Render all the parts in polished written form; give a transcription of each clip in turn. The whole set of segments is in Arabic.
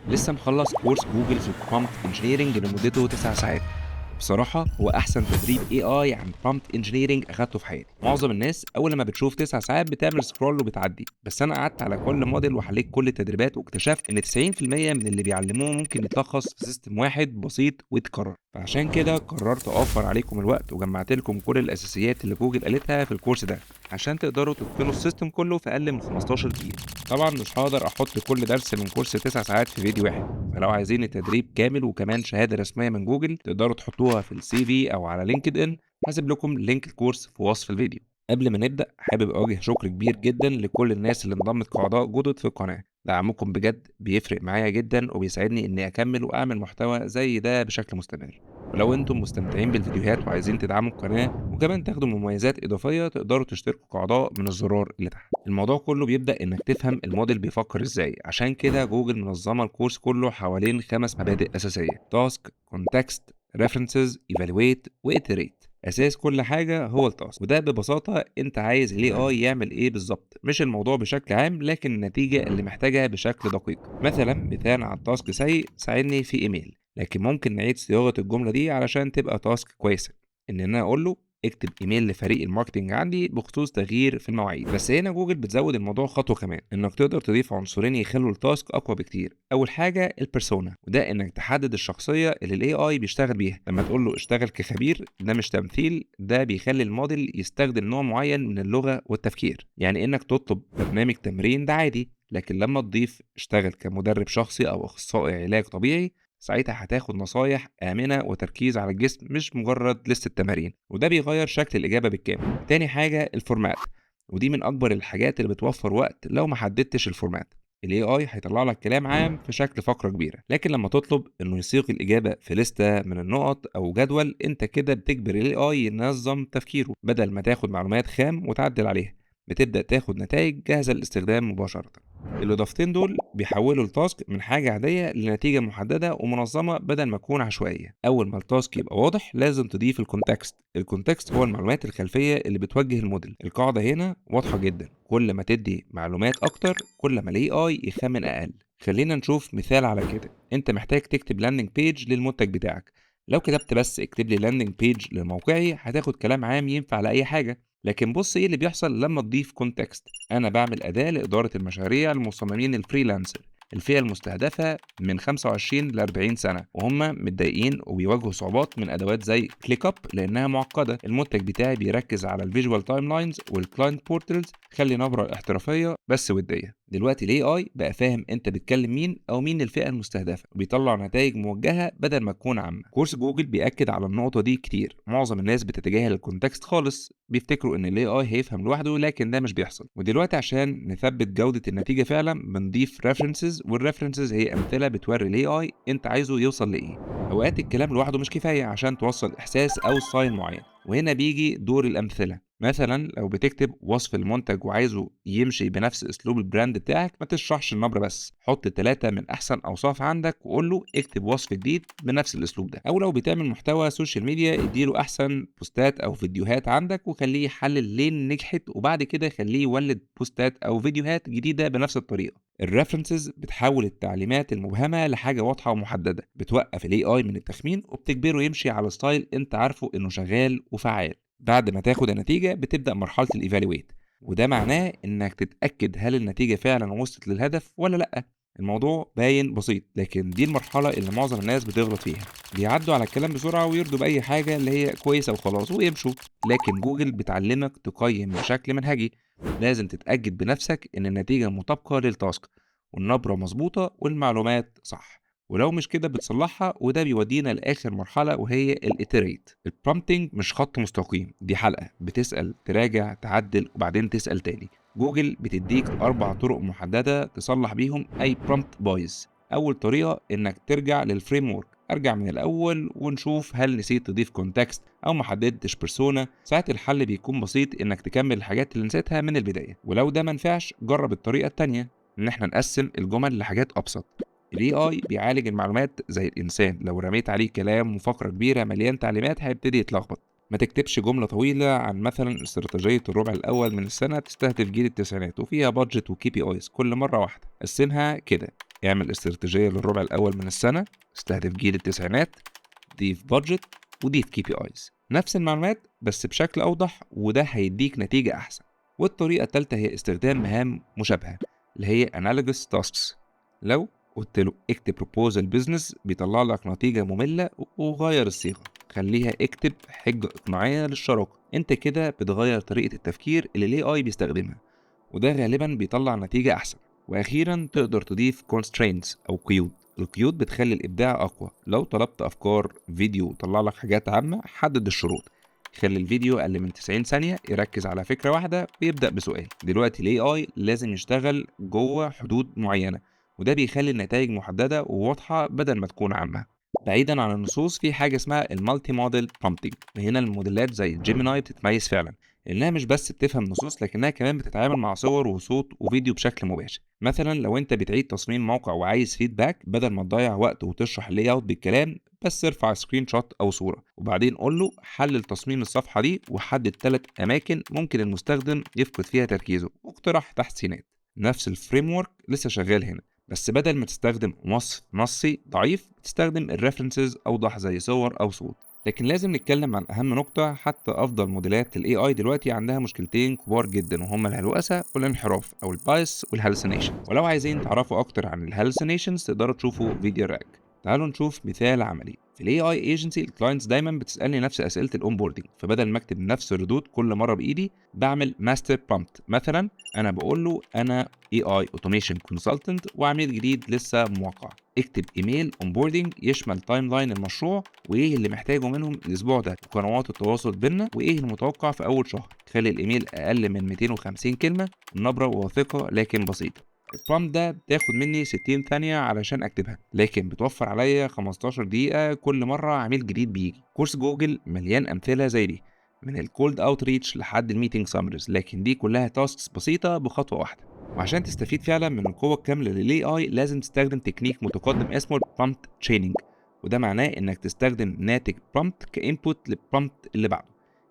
لسه مخلص كورس جوجل في البرومبت انجينيرنج لمدته 9 ساعات. بصراحة هو أحسن تدريب AI عن prompt engineering أخدته في حياتي. معظم الناس أول لما بتشوف 9 ساعات بتعمل سكرول وبتعدي، بس أنا قعدت على كل موديل وحليت كل التدريبات واكتشفت إن 90% من اللي بيعلموه ممكن يتلخص في سيستم واحد بسيط ويتكرر. فعشان كده قررت أوفر عليكم الوقت وجمعت لكم كل الأساسيات اللي جوجل قالتها في الكورس ده عشان تقدروا تتقنوا السيستم كله في أقل من 15 دقيقة. طبعا مش هقدر أحط كل درس من كورس 9 ساعات في فيديو واحد، فلو عايزين التدريب كامل وكمان شهادة رسمية من جوجل تقدروا تحطوها في السي في أو على لينكد إن. هسيب لكم لينك الكورس في وصف الفيديو. قبل ما نبدأ حابب أوجه شكر كبير جدا لكل الناس اللي انضمت كأعضاء جدد في القناة. دعمكم بجد بيفرق معايا جدا وبيساعدني إني أكمل وأعمل محتوى زي ده بشكل مستمر. ولو انتم مستمتعين بالفيديوهات وعايزين تدعموا القناة وكمان تاخدوا مميزات إضافية تقدروا تشتركوا كأعضاء من الزرار اللي تحت. الموضوع كله بيبدأ إنك تفهم الموديل بيفكر إزاي، عشان كده جوجل منظمة الكورس كله حوالين 5 مبادئ أساسية: تاسك، كونتكست، ريفرنسز، ايفالويت، وإيتريت. اساس كل حاجه هو التاسك، وده ببساطه انت عايز الاي اي يعمل ايه بالظبط، مش الموضوع بشكل عام لكن النتيجه اللي محتاجها بشكل دقيق. مثال على التاسك سيء: ساعدني في ايميل، لكن ممكن نعيد صياغه الجمله دي علشان تبقى تاسك كويسه. ان انا اقول له اكتب ايميل لفريق الماركتنج عندي بخصوص تغيير في المواعيد. بس هنا جوجل بتزود الموضوع خطوه كمان، انك تقدر تضيف عنصرين يخلوا التاسك اقوى بكتير. اول حاجه البيرسونا، وده انك تحدد الشخصيه اللي الاي اي بيشتغل بيها. لما تقول له اشتغل كخبير ده مش تمثيل، ده بيخلي الموديل يستخدم نوع معين من اللغه والتفكير. يعني انك تطلب برنامج تمرين ده عادي، لكن لما تضيف اشتغل كمدرب شخصي او اخصائي علاج طبيعي، ساعتها هتاخد نصايح آمنة وتركيز على الجسم مش مجرد لستة تمارين، وده بيغير شكل الإجابة بالكامل. تاني حاجة الفورمات، ودي من أكبر الحاجات اللي بتوفر وقت. لو ما حددتش الفورمات ال AI هيطلع لك كلام عام في شكل فقرة كبيرة، لكن لما تطلب إنه يصيغ الإجابة في لستة من النقط أو جدول، أنت كده بتجبر ال AI ينظم تفكيره بدل ما تاخد معلومات خام وتعدل عليها. بتبدأ تاخد نتائج جاهزة للاستخدام مباشرة. الإضافتين دول بيحولوا التاسك من حاجة عادية لنتيجة محددة ومنظمة بدل ما تكون عشوائية. أول ما التاسك يبقى واضح لازم تضيف الكونتكست هو المعلومات الخلفية اللي بتوجه الموديل. القاعدة هنا واضحة جدا: كل ما تدي معلومات أكتر كل ما ال AI يخمن أقل. خلينا نشوف مثال على كده. أنت محتاج تكتب لاندنج بيج للمنتج بتاعك. لو كتبت بس اكتب لي لاندنج بيج لموقعي هتاخد كلام عام ينفع لأي حاجة. لكن بص ايه اللي بيحصل لما تضيف كونتكست: انا بعمل اداة لادارة المشاريع للمصممين الفريلانسر، الفئة المستهدفة من 25 ل 40 سنة، وهم متضايقين وبيواجهوا صعوبات من ادوات زي كليك اب لانها معقدة. المنتج بتاعي بيركز على الفيجوال تايم لاينز والكلاينت بورتلز، خلي نبرة احترافية بس ودية. دلوقتي الاي اي بقى فاهم انت بتكلم مين او مين الفئة المستهدفة، وبيطلع نتائج موجهة بدل ما تكون عامة. كورس جوجل بيأكد على النقطة دي كتير. معظم الناس بتتجاهل الكونتكست خالص، بيفتكروا ان الاي اي هيفهم لوحده، لكن ده مش بيحصل. ودلوقتي عشان نثبت جودة النتيجة فعلا بنضيف ريفرنسز، والريفرنسز هي امثلة بتوري الاي اي انت عايزه يوصل لايه. اوقات الكلام لوحده مش كفاية عشان توصل احساس او ستايل معين، وهنا بيجي دور الامثلة. مثلا لو بتكتب وصف المنتج وعايزه يمشي بنفس اسلوب البراند بتاعك، ما تشرحش النبرة بس، حط 3 من احسن اوصاف عندك وقول له اكتب وصف جديد بنفس الاسلوب ده. او لو بتعمل محتوى سوشيال ميديا اديله احسن بوستات او فيديوهات عندك وخليه يحلل ليه نجحت، وبعد كده خليه يولد بوستات او فيديوهات جديدة بنفس الطريقة. الريفرنسز بتحول التعليمات المبهمة لحاجة واضحة ومحددة، بتوقف الاي اي من التخمين وبتجبره يمشي على ستايل انت عارفه انه شغال وفعال. بعد ما تاخد النتيجة بتبدأ مرحلة الإيفالويت، وده معناه إنك تتأكد هل النتيجة فعلا وصلت للهدف ولا لأ. الموضوع باين بسيط، لكن دي المرحلة اللي معظم الناس بتغلط فيها. بيعدوا على الكلام بسرعة ويرضوا بأي حاجة اللي هي كويسة وخلاص ويمشوا. لكن جوجل بتعلمك تقيم بشكل منهجي. لازم تتأكد بنفسك إن النتيجة مطابقة للتاسك، والنبرة مظبوطة، والمعلومات صح. ولو مش كده بتصلحها، وده بيودينا لاخر مرحله وهي الاتريت. البرومبتنج مش خط مستقيم، دي حلقه بتسال تراجع تعدل وبعدين تسال تاني. جوجل بتديك 4 طرق محدده تصلح بيهم اي برومبت بايظ. اول طريقه انك ترجع للفريم ورك، ارجع من الاول ونشوف هل نسيت تضيف كونتكست او ما حددتش بيرسونا. ساعات الحل بيكون بسيط انك تكمل الحاجات اللي نسيتها من البدايه. ولو ده منفعش جرب الطريقه التانيه، ان احنا نقسم الجمل لحاجات ابسط. الاي اي بيعالج المعلومات زي الانسان، لو رميت عليه كلام وفقره كبيره مليان تعليمات هيبتدي يتلخبط. ما تكتبش جمله طويله عن مثلا استراتيجيه الربع الاول من السنه تستهدف جيل التسعينات وفيها بادجت وكي بي ايز كل مره واحده. قسمها كده: اعمل استراتيجية للربع الأول من السنة، استهدف جيل التسعينات، ضيف بادجت، وضيف KPIs. نفس المعلومات بس بشكل أوضح، وده هيديك نتيجة أحسن. والطريقة التالتة هي استخدام مهام مشابهة اللي هي Analogous Tasks. لو قلت له اكتب proposal business بيطلع لك نتيجة مملة، وغير الصيغة، خليها اكتب حجة إقناعية للشراكة. انت كده بتغير طريقة التفكير اللي ال AI بيستخدمها، وده غالبا بيطلع نتيجة أحسن. وأخيرا تقدر تضيف constraints أو قيود. القيود بتخلي الإبداع أقوى. لو طلبت أفكار فيديو طلع لك حاجات عامة، حدد الشروط، خلي الفيديو أقل من 90 ثانية، يركز على فكرة واحدة ويبدأ بسؤال. دلوقتي ال AI لازم يشتغل جوه حدود معينة، وده بيخلي النتائج محددة وواضحة بدل ما تكون عامة. بعيدا عن النصوص، في حاجة اسمها المالتي موديل برومبتنج، وهنا الموديلات زي جيميناي بتتميز فعلا لأنها مش بس بتفهم نصوص، لكنها كمان بتتعامل مع صور وصوت وفيديو بشكل مباشر. مثلا لو انت بتعيد تصميم موقع وعايز فيدباك، بدل ما تضيع وقت وتشرح اللاي اوت بالكلام، بس ارفع سكرين شوت او صورة وبعدين قول له حلل تصميم الصفحة دي وحدد 3 اماكن ممكن المستخدم يفقد فيها تركيزه، واقترح تحسينات. نفس الفريم ورك لسه شغال هنا، بس بدل ما تستخدم وصف نصي ضعيف، تستخدم الريفرنسز اوضح زي صور او صوت. لكن لازم نتكلم عن اهم نقطة. حتى افضل موديلات ال AI دلوقتي عندها مشكلتين كبار جدا، وهما الهلوسة والانحراف او البايس والهالوسينيشن. ولو عايزين تعرفوا اكتر عن الهالوسينيشنز تقدروا تشوفوا فيديو راك. تعالوا نشوف مثال عملي. في الاي اي ايجنسي الكلاينتس دايما بتسالني نفس اسئله الاونبوردنج، فبدل ما اكتب نفس الردود كل مره بايدي، بعمل ماستر برومبت. مثلا انا بقول له انا اي اي اوتوميشن كونسلتنت وعميل جديد لسه موقع، اكتب ايميل اونبوردنج يشمل تايم لاين المشروع وايه اللي محتاجه منهم الاسبوع ده وقنوات التواصل بينا وايه المتوقع في اول شهر. خلي الايميل اقل من 250 كلمه، النبره واثقه لكن بسيطه. البرومبت ده بتاخد مني 60 ثانية علشان اكتبها، لكن بتوفر عليا 15 دقيقة كل مرة عميل جديد بيجي. كورس جوجل مليان امثلة زي دي، من الكولد اوتريتش لحد الميتنج سامريز، لكن دي كلها تاسكس بسيطة بخطوة واحدة. وعشان تستفيد فعلا من القوة الكاملة للاي اي لازم تستخدم تكنيك متقدم اسمه البرومبت تشيننج، وده معناه انك تستخدم ناتج برومبت كانبوت للبرومبت اللي بعده.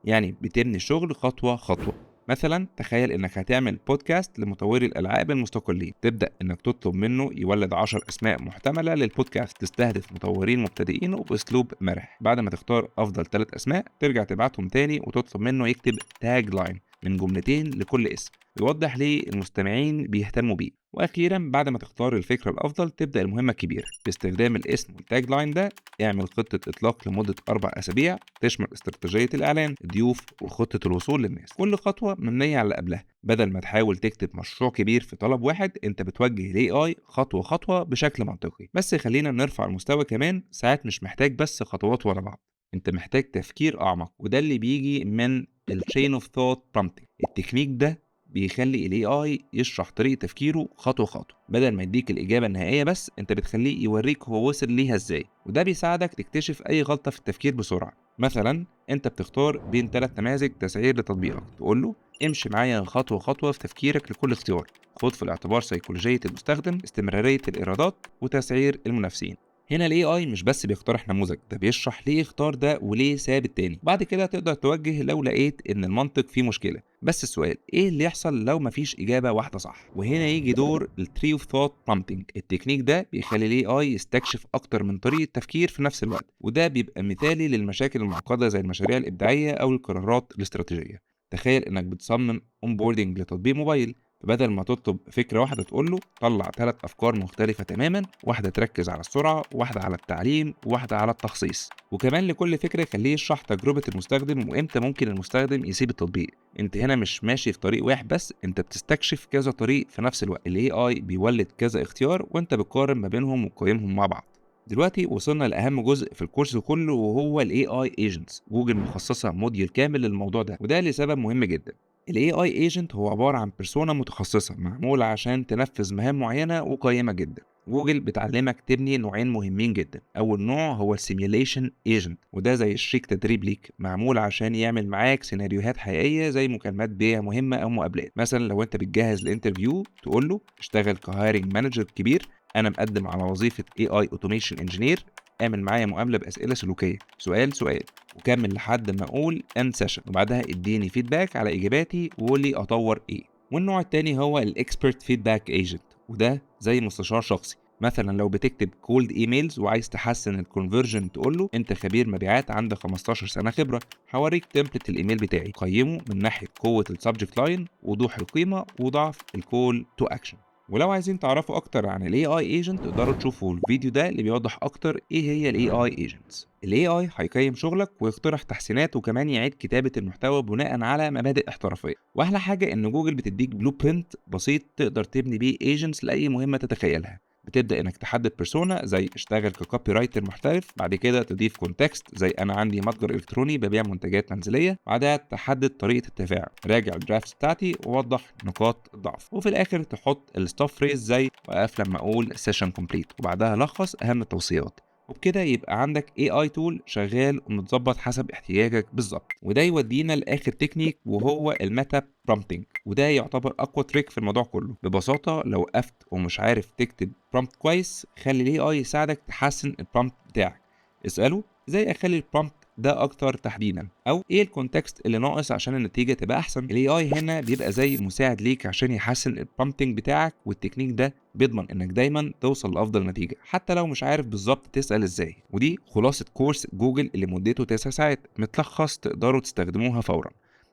يعني بتبني الشغل خطوة خطوة. مثلا تخيل انك هتعمل بودكاست لمطوري الالعاب المستقلين، تبدا انك تطلب منه يولد 10 اسماء محتمله للبودكاست تستهدف مطورين مبتدئين وباسلوب مرح. بعد ما تختار افضل 3 اسماء ترجع تبعتهم تاني وتطلب منه يكتب تاج لاين من جملتين لكل اسم يوضح ليه المستمعين بيهتموا بيه. واخيرا بعد ما تختار الفكره الافضل تبدا المهمه الكبيره باستخدام الاسم والتاج لاين ده. اعمل خطه اطلاق لمده 4 اسابيع تشمل استراتيجيه الاعلان، الضيوف، وخطه الوصول للناس. كل خطوه مبنيه على اللي قبلها. بدل ما تحاول تكتب مشروع كبير في طلب واحد، انت بتوجه الاي اي خطوه خطوه بشكل منطقي. بس خلينا نرفع المستوى كمان، ساعات مش محتاج بس خطوات ورا بعض، انت محتاج تفكير اعمق، وده اللي بيجي من التشين اوف ثوت برومبتنج. التكنيك ده بيخلي الاي اي يشرح طريقه تفكيره خطوه خطوه، بدل ما يديك الاجابه النهائيه بس انت بتخليه يوريك هو وصل ليها ازاي. وده بيساعدك تكتشف اي غلطه في التفكير بسرعه. مثلا انت بتختار بين 3 نماذج تسعير لتطبيقك، تقول له امشي معايا خطوه خطوه في تفكيرك لكل اختيار، خد في الاعتبار سيكولوجيه المستخدم، استمراريه الايرادات، وتسعير المنافسين. هنا الاي اي مش بس بيقترح نموذج، ده بيشرح ليه اختار ده وليه ساب التاني. بعد كده تقدر توجه لو لقيت ان المنطق فيه مشكله. بس السؤال ايه اللي يحصل لو مفيش اجابه واحده صح؟ وهنا يجي دور التري اوف ثوت برومبتنج. التكنيك ده بيخلي الاي اي يستكشف اكتر من طريقه تفكير في نفس الوقت، وده بيبقى مثالي للمشاكل المعقده زي المشاريع الابداعيه او القرارات الاستراتيجيه. تخيل انك بتصمم اونبوردنج لتطبيق موبايل، فبدل ما تطلب فكرة واحدة تقول له طلع 3 أفكار مختلفة تماما، واحدة تركز على السرعة، واحدة على التعليم، وواحدة على التخصيص. وكمان لكل فكرة خليه يشرح تجربة المستخدم وإمتى ممكن المستخدم يسيب التطبيق. أنت هنا مش ماشي في طريق واحد بس، أنت بتستكشف كذا طريق في نفس الوقت. ال AI بيولد كذا اختيار وأنت بتقارن ما بينهم وتقيمهم مع بعض. دلوقتي وصلنا لأهم جزء في الكورس كله، وهو ال AI Agents. جوجل مخصصة موديول كامل للموضوع ده، وده لسبب مهم جدا. ال AI Agent هو عبارة عن بيرسونا متخصصة معمولة عشان تنفذ مهام معينة وقيمة جدا. جوجل بتعلمك تبني نوعين مهمين جدا. أول نوع هو السيميوليشن ايجنت، وده زي شريك تدريب ليك معمول عشان يعمل معاك سيناريوهات حقيقية زي مكالمات بيع مهمة أو مقابلات. مثلا لو أنت بتجهز لانترفيو تقول له اشتغل كهايرنج مانجر كبير، أنا مقدم على وظيفة AI Automation Engineer، اعمل معايا مقابلة بأسئلة سلوكية، سؤال سؤال، وكمل لحد ما اقول end session، وبعدها اديني فيدباك على اجاباتي وقول لي اطور ايه. والنوع التاني هو الاكسبرت فيدباك ايجنت، وده زي مستشار شخصي مثلا لو بتكتب كولد ايميلز وعايز تحسن الكونفرجن تقول له انت خبير مبيعات عندك 15 سنه خبره، هوريك تمبلت الايميل بتاعي قيمه من ناحيه قوه السبجكت لاين، وضوح القيمه، وضعف الكول تو اكشن. ولو عايزين تعرفوا اكتر عن الاي اي ايجنت تقدروا تشوفوا الفيديو ده اللي بيوضح اكتر ايه هي الاي اي ايجنتس. الاي اي هيقيم شغلك ويقترح تحسينات، وكمان يعيد كتابه المحتوى بناء على مبادئ احترافيه. واحلى حاجه ان جوجل بتديك بلو برنت بسيط تقدر تبني بيه ايجنتس لاي مهمه تتخيلها. بتبدا انك تحدد بيرسونا زي اشتغل ككوبي رايتر محترف، بعد كده تضيف كونتكست زي انا عندي متجر الكتروني ببيع منتجات منزليه، بعدها تحدد طريقه التفاعل، راجع الدرافتس بتاعتي ووضح نقاط الضعف، وفي الاخر تحط الستوب فريز زي واقف لما اقول سيشن كومبليت، وبعدها لخص اهم التوصيات. وبكده يبقى عندك AI tool شغال ومتظبط حسب احتياجك بالظبط. وده يودينا لاخر تكنيك وهو الميتا برومبتنج، وده يعتبر اقوى تريك في الموضوع كله. ببساطه لو وقفت ومش عارف تكتب برومبت كويس، خلي الاي اي يساعدك تحسن البرومبت بتاعك. اساله ازاي اخلي البرومبت ده اكتر تحديدا، او ايه الكونتكست اللي ناقص عشان النتيجه تبقى احسن. الاي اي هنا بيبقى زي مساعد ليك عشان يحسن البرومبتنج بتاعك، والتكنيك ده بيضمن انك دايما توصل لافضل نتيجه حتى لو مش عارف بالظبط تسال ازاي. ودي خلاصه كورس جوجل اللي مدته 9 ساعات متلخص تقدروا تستخدموها فورا.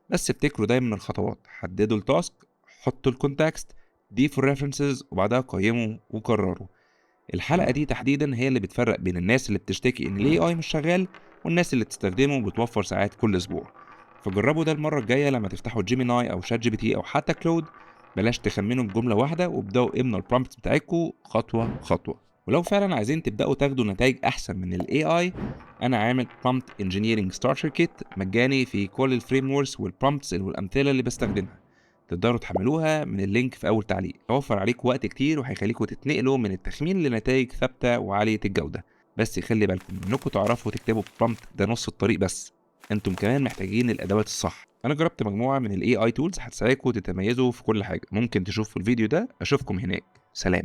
بس افتكروا دايما الخطوات: حددوا التاسك، حطوا الكونتكست، ضيفوا الريفرنسز، وبعدها قيموا وكرروا. الحلقة دي تحديدا هي اللي بتفرق بين الناس اللي بتشتكي ان الاي اي مش شغال، والناس اللي بتستخدمه وبتوفر ساعات كل اسبوع. فجربوا ده المرة الجاية لما تفتحوا جيميناي او شات جي بي تي او حتى كلود. بلاش تخمنوا بجملة واحدة، وابدأوا امنوا البرومبت بتاعتكم خطوة خطوة. ولو فعلا عايزين تبدأوا تاخدوا نتائج احسن من الاي اي، انا عامل برومبت انجينيرنج ستارتر كيت مجاني في كل الفريم وركس والبرومبتس والامثلة اللي بستخدمها. تقدروا تحملوها من اللينك في اول تعليق. هيوفر عليكم وقت كتير وهيخليكم تتنقلوا من التخمين لنتائج ثابته وعاليه الجوده. بس خلي بالكم انكم تعرفوا تكتبوا برومبت ده نص الطريق بس، انتم كمان محتاجين الادوات الصح. انا جربت مجموعه من الاي اي تولز هتساعدكم تتميزوا في كل حاجه. ممكن تشوفوا الفيديو ده. اشوفكم هناك. سلام.